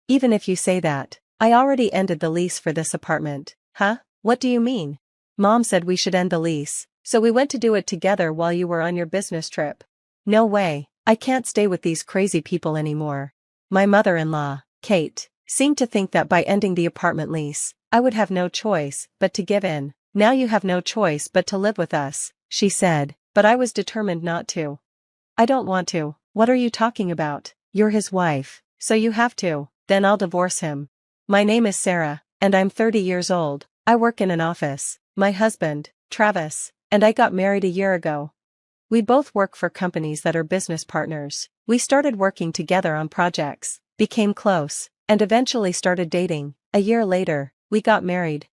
Even if you say that, I already ended the lease for this apartment. Huh? What do you mean? Mom said we should end the lease, so we went to do it together while you were on your business trip. No way, I can't stay with these crazy people anymore. My mother-in-law, Kate, seemed to think that by ending the apartment lease, I would have no choice but to give in. Now you have no choice but to live with us, she said, but I was determined not to. I don't want to. What are you talking about? You're his wife, so you have to. Then I'll divorce him. My name is Sarah, and I'm 30 years old. I work in an office. My husband, Travis, and I got married a year ago. We both work for companies that are business partners. We started working together on projects, became close, and eventually started dating. A year later, we got married.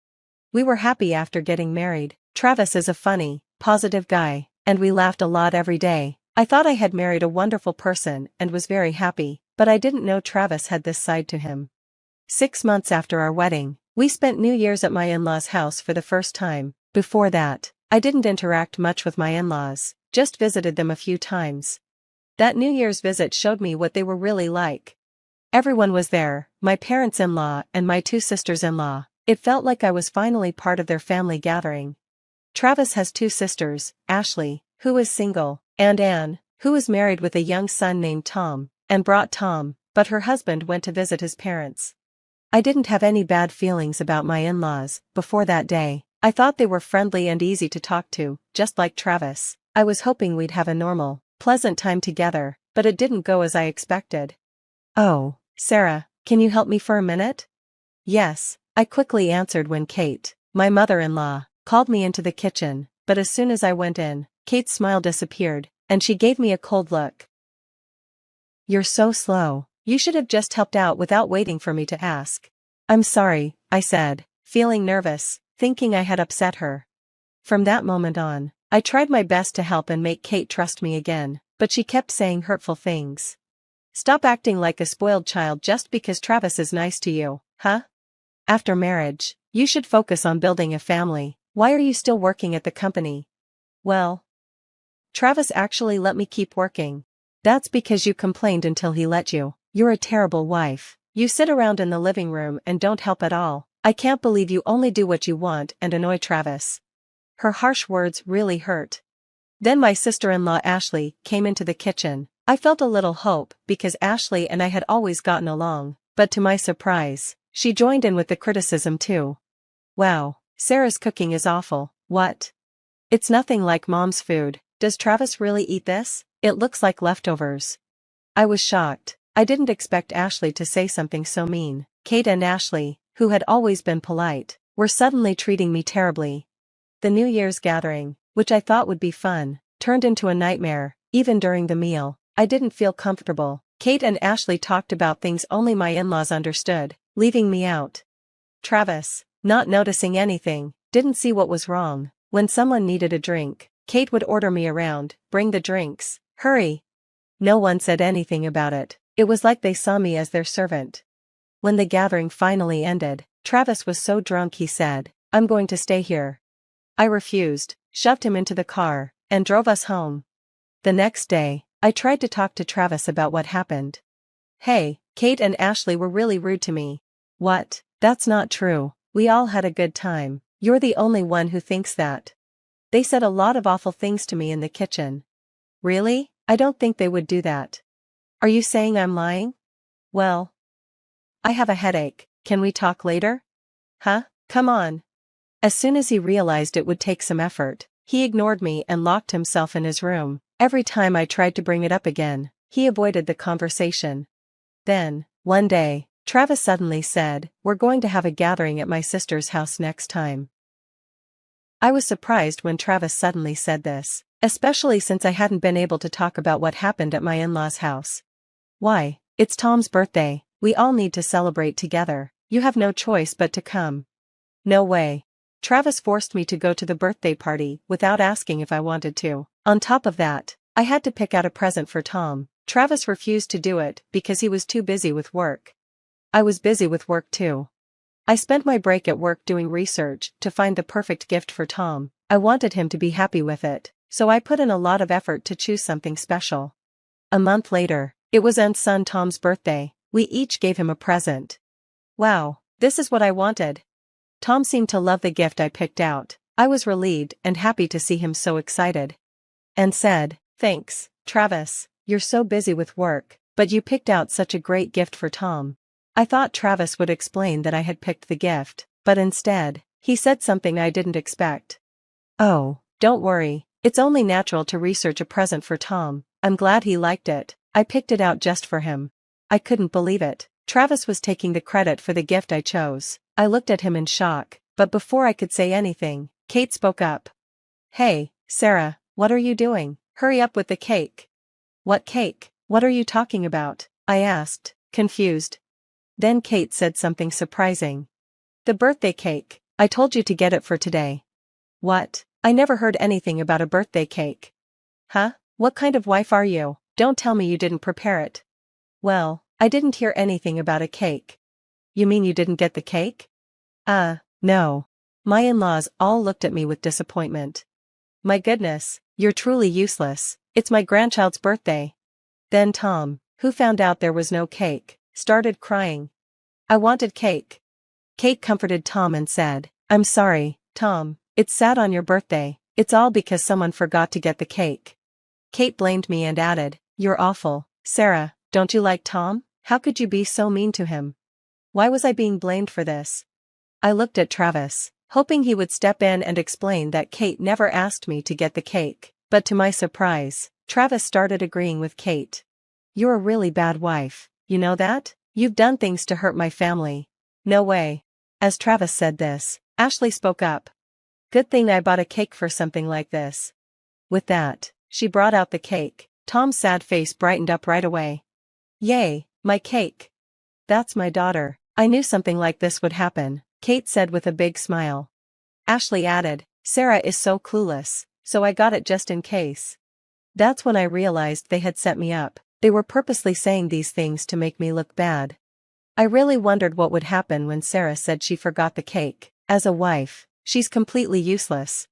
We were happy after getting married. Travis is a funny, positive guy, and we laughed a lot every day. I thought I had married a wonderful person and was very happy, but I didn't know Travis had this side to him. 6 months after our wedding, we spent New Year's at my in-laws' house for the first time. Before that, I didn't interact much with my in-laws, just visited them a few times. That New Year's visit showed me what they were really like. Everyone was there, my parents-in-law and my 2 sisters-in-law. It felt like I was finally part of their family gathering. Travis has 2 sisters, Ashley, who is single, and Anne, who is married with a young son named Tom, and brought Tom, but her husband went to visit his parents. I didn't have any bad feelings about my in-laws before that day. I thought they were friendly and easy to talk to, just like Travis. I was hoping we'd have a normal, pleasant time together, but it didn't go as I expected. Oh, Sarah, can you help me for a minute? Yes, I quickly answered when Kate, my mother-in-law, called me into the kitchen, but as soon as I went in, Kate's smile disappeared, and she gave me a cold look. You're so slow. You should have just helped out without waiting for me to ask. I'm sorry, I said, feeling nervous, thinking I had upset her. From that moment on, I tried my best to help and make Kate trust me again, but she kept saying hurtful things. Stop acting like a spoiled child just because Travis is nice to you, huh? After marriage, you should focus on building a family. Why are you still working at the company? Well, Travis actually let me keep working. That's because you complained until he let you. You're a terrible wife. You sit around in the living room and don't help at all. I can't believe you only do what you want and annoy Travis. Her harsh words really hurt. Then my sister-in-law Ashley came into the kitchen. I felt a little hope because Ashley and I had always gotten along, but to my surprise, she joined in with the criticism too. Wow, Sarah's cooking is awful. What? It's nothing like Mom's food. Does Travis really eat this? It looks like leftovers. I was shocked. I didn't expect Ashley to say something so mean. Kate and Ashley, who had always been polite, were suddenly treating me terribly. The New Year's gathering, which I thought would be fun, turned into a nightmare. Even during the meal, I didn't feel comfortable. Kate and Ashley talked about things only my in-laws understood, leaving me out. Travis, not noticing anything, didn't see what was wrong. When someone needed a drink, Kate would order me around, bring the drinks, hurry. No one said anything about it. It was like they saw me as their servant. When the gathering finally ended, Travis was so drunk he said, "I'm going to stay here." I refused, shoved him into the car, and drove us home. The next day, I tried to talk to Travis about what happened. Hey, Kate and Ashley were really rude to me. What? That's not true. We all had a good time. You're the only one who thinks that. They said a lot of awful things to me in the kitchen. Really? I don't think they would do that. Are you saying I'm lying? Well, I have a headache. Can we talk later? Huh? Come on. As soon as he realized it would take some effort, he ignored me and locked himself in his room. Every time I tried to bring it up again, he avoided the conversation. Then, one day, Travis suddenly said, "We're going to have a gathering at my sister's house next time." I was surprised when Travis suddenly said this, especially since I hadn't been able to talk about what happened at my in-laws' house. Why? It's Tom's birthday. We all need to celebrate together. You have no choice but to come. No way. Travis forced me to go to the birthday party without asking if I wanted to. On top of that, I had to pick out a present for Tom. Travis refused to do it because he was too busy with work. I was busy with work too. I spent my break at work doing research to find the perfect gift for Tom. I wanted him to be happy with it, so I put in a lot of effort to choose something special. A month later, it was Aunt's son Tom's birthday. We each gave him a present. Wow, this is what I wanted. Tom seemed to love the gift I picked out. I was relieved and happy to see him so excited. And said, "Thanks, Travis, you're so busy with work, but you picked out such a great gift for Tom." I thought Travis would explain that I had picked the gift, but instead, he said something I didn't expect. "Oh, don't worry, it's only natural to research a present for Tom. I'm glad he liked it. I picked it out just for him." I couldn't believe it. Travis was taking the credit for the gift I chose. I looked at him in shock, but before I could say anything, Kate spoke up. "Hey, Sarah, what are you doing? Hurry up with the cake." "What cake? What are you talking about?" I asked, confused. Then Kate said something surprising. "The birthday cake. I told you to get it for today." "What? I never heard anything about a birthday cake." "Huh? What kind of wife are you? Don't tell me you didn't prepare it." "Well, I didn't hear anything about a cake." "You mean you didn't get the cake?" No." My in-laws all looked at me with disappointment. "My goodness, you're truly useless. It's my grandchild's birthday." Then Tom, who found out there was no cake, started crying. "I wanted cake." Kate comforted Tom and said, "I'm sorry, Tom, it's sad on your birthday. It's all because someone forgot to get the cake." Kate blamed me and added, "You're awful, Sarah, don't you like Tom? How could you be so mean to him?" Why was I being blamed for this? I looked at Travis, hoping he would step in and explain that Kate never asked me to get the cake, but to my surprise, Travis started agreeing with Kate. "You're a really bad wife, you know that? You've done things to hurt my family." "No way." As Travis said this, Ashley spoke up. "Good thing I bought a cake for something like this." With that, she brought out the cake. Tom's sad face brightened up right away. "Yay, my cake. That's my daughter. I knew something like this would happen," Kate said with a big smile. Ashley added, "Sarah is so clueless, so I got it just in case." That's when I realized they had set me up. They were purposely saying these things to make me look bad. I really wondered what would happen when Sarah said she forgot the cake. As a wife, she's completely useless.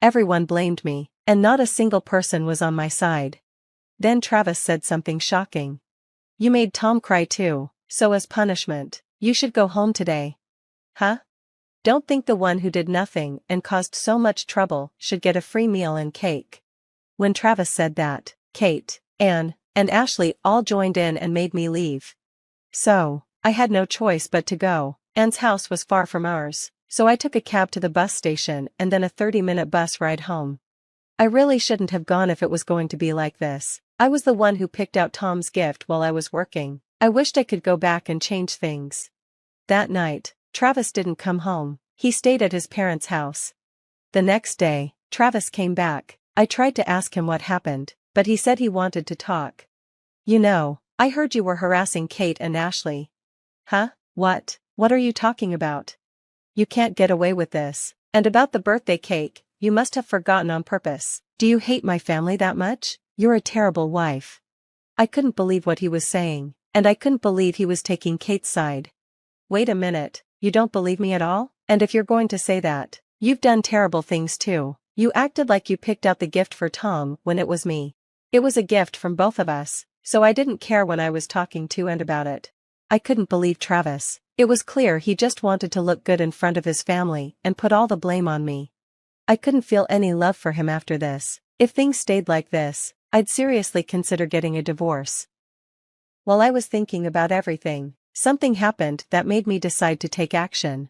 Everyone blamed me, and not a single person was on my side. Then Travis said something shocking. "You made Tom cry too, so as punishment, you should go home today." Huh? Don't think the one who did nothing and caused so much trouble should get a free meal and cake. When Travis said that, Kate, Anne, and Ashley all joined in and made me leave. So, I had no choice but to go. Anne's house was far from ours, so I took a cab to the bus station and then a 30-minute bus ride home. I really shouldn't have gone if it was going to be like this. I was the one who picked out Tom's gift while I was working. I wished I could go back and change things. That night, Travis didn't come home. He stayed at his parents' house. The next day, Travis came back. I tried to ask him what happened, but he said he wanted to talk. "You know, I heard you were harassing Kate and Ashley." Huh? What? What are you talking about? You can't get away with this. And about the birthday cake, you must have forgotten on purpose. Do you hate my family that much? You're a terrible wife. I couldn't believe what he was saying, and I couldn't believe he was taking Kate's side. Wait a minute, you don't believe me at all? And if you're going to say that, you've done terrible things too. You acted like you picked out the gift for Tom when it was me. It was a gift from both of us, so I didn't care when I was talking to and about it. I couldn't believe Travis. It was clear he just wanted to look good in front of his family and put all the blame on me. I couldn't feel any love for him after this. If things stayed like this, I'd seriously consider getting a divorce. While I was thinking about everything, something happened that made me decide to take action.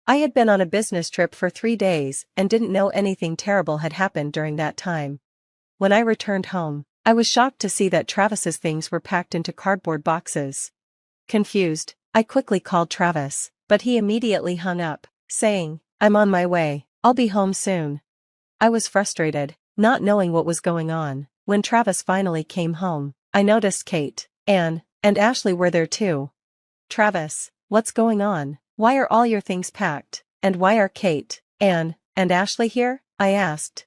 I had been on a business trip for 3 days and didn't know anything terrible had happened during that time. When I returned home, I was shocked to see that Travis's things were packed into cardboard boxes. Confused, I quickly called Travis, but he immediately hung up, saying, "I'm on my way, I'll be home soon." I was frustrated, not knowing what was going on. When Travis finally came home, I noticed Kate, Anne, and Ashley were there too. "Travis, what's going on? Why are all your things packed, and why are Kate, Anne, and Ashley here?" I asked.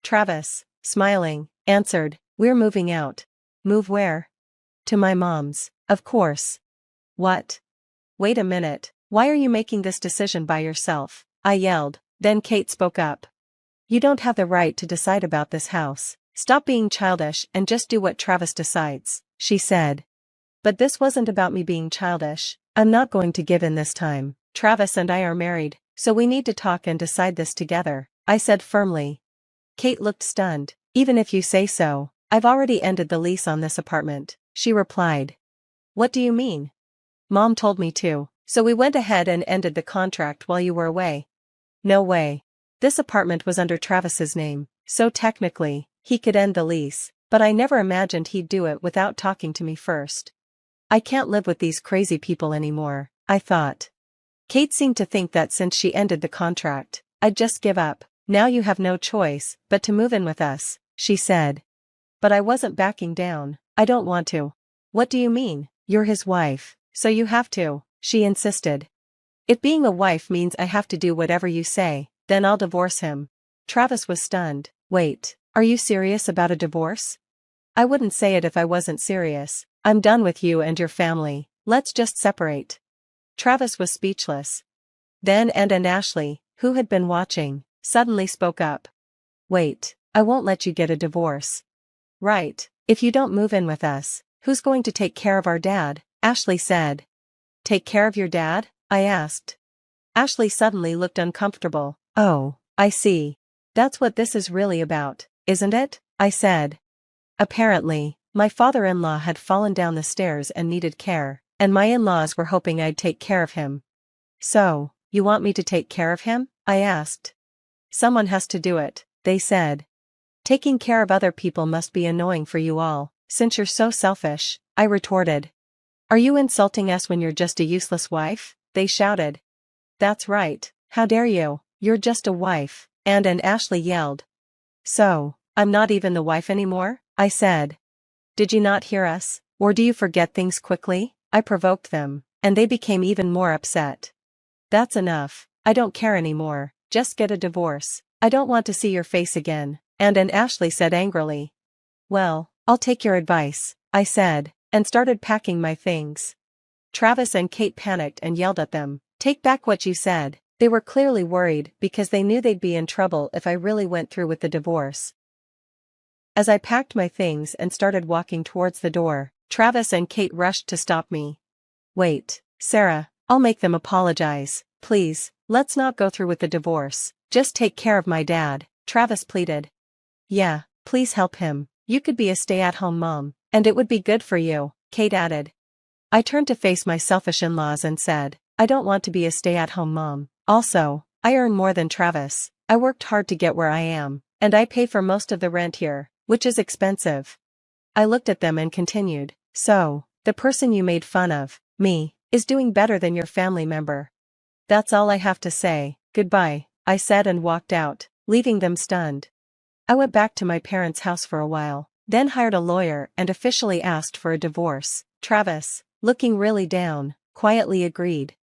Travis, smiling, answered, "We're moving out." "Move where?" "To my mom's, of course." "What? Wait a minute, why are you making this decision by yourself?" I yelled. Then Kate spoke up. "You don't have the right to decide about this house. Stop being childish and just do what Travis decides," she said. But this wasn't about me being childish. I'm not going to give in this time. Travis and I are married, so we need to talk and decide this together, I said firmly. Kate looked stunned. Even if you say so, I've already ended the lease on this apartment, she replied. What do you mean? Mom told me to, so we went ahead and ended the contract while you were away. No way. This apartment was under Travis's name, so technically, he could end the lease, but I never imagined he'd do it without talking to me first. I can't live with these crazy people anymore, I thought. Kate seemed to think that since she ended the contract, I'd just give up. Now you have no choice but to move in with us, she said. But I wasn't backing down. I don't want to. What do you mean? You're his wife, so you have to, she insisted. If being a wife means I have to do whatever you say, then I'll divorce him. Travis was stunned. Wait, are you serious about a divorce? I wouldn't say it if I wasn't serious. I'm done with you and your family. Let's just separate. Travis was speechless. Then Ann and Ashley, who had been watching, suddenly spoke up. Wait, I won't let you get a divorce. Right, if you don't move in with us, who's going to take care of our dad? Ashley said. Take care of your dad? I asked. Ashley suddenly looked uncomfortable. Oh, I see. That's what this is really about, isn't it? I said. Apparently, my father-in-law had fallen down the stairs and needed care, and my in-laws were hoping I'd take care of him. So, you want me to take care of him? I asked. Someone has to do it, they said. Taking care of other people must be annoying for you all, since you're so selfish, I retorted. Are you insulting us when you're just a useless wife? They shouted. That's right, how dare you, you're just a wife, Ann and Ashley yelled. So, I'm not even the wife anymore? I said. Did you not hear us, or do you forget things quickly? I provoked them, and they became even more upset. That's enough, I don't care anymore, just get a divorce. I don't want to see your face again, Ann and Ashley said angrily. Well, I'll take your advice, I said, and started packing my things. Travis and Kate panicked and yelled at them. Take back what you said. They were clearly worried because they knew they'd be in trouble if I really went through with the divorce. As I packed my things and started walking towards the door, Travis and Kate rushed to stop me. Wait, Sarah, I'll make them apologize, please, let's not go through with the divorce, just take care of my dad, Travis pleaded. Yeah, please help him, you could be a stay-at-home mom, and it would be good for you, Kate added. I turned to face my selfish in-laws and said, I don't want to be a stay-at-home mom. Also, I earn more than Travis. I worked hard to get where I am, and I pay for most of the rent here, which is expensive. I looked at them and continued, so, the person you made fun of, me, is doing better than your family member. That's all I have to say, goodbye, I said and walked out, leaving them stunned. I went back to my parents' house for a while, then hired a lawyer and officially asked for a divorce. Travis, looking really down, quietly agreed.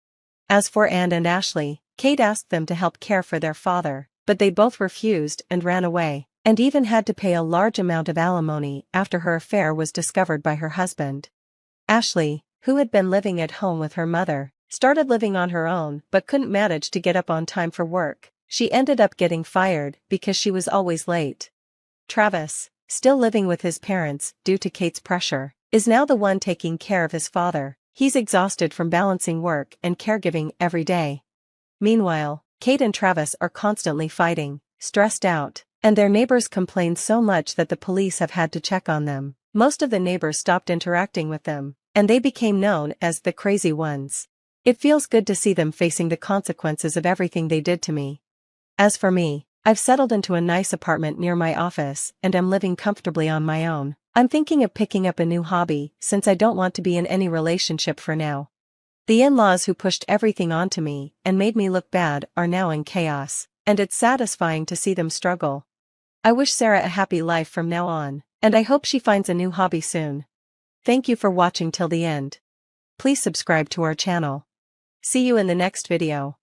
As for Ann and Ashley, Kate asked them to help care for their father, but they both refused and ran away, and even had to pay a large amount of alimony after her affair was discovered by her husband. Ashley, who had been living at home with her mother, started living on her own but couldn't manage to get up on time for work. She ended up getting fired because she was always late. Travis, still living with his parents due to Kate's pressure, is now the one taking care of his father. He's exhausted from balancing work and caregiving every day. Meanwhile, Kate and Travis are constantly fighting, stressed out, and their neighbors complain so much that the police have had to check on them. Most of the neighbors stopped interacting with them, and they became known as the crazy ones. It feels good to see them facing the consequences of everything they did to me. As for me, I've settled into a nice apartment near my office and am living comfortably on my own. I'm thinking of picking up a new hobby since I don't want to be in any relationship for now. The in-laws who pushed everything onto me and made me look bad are now in chaos, and it's satisfying to see them struggle. I wish Sarah a happy life from now on, and I hope she finds a new hobby soon. Thank you for watching till the end. Please subscribe to our channel. See you in the next video.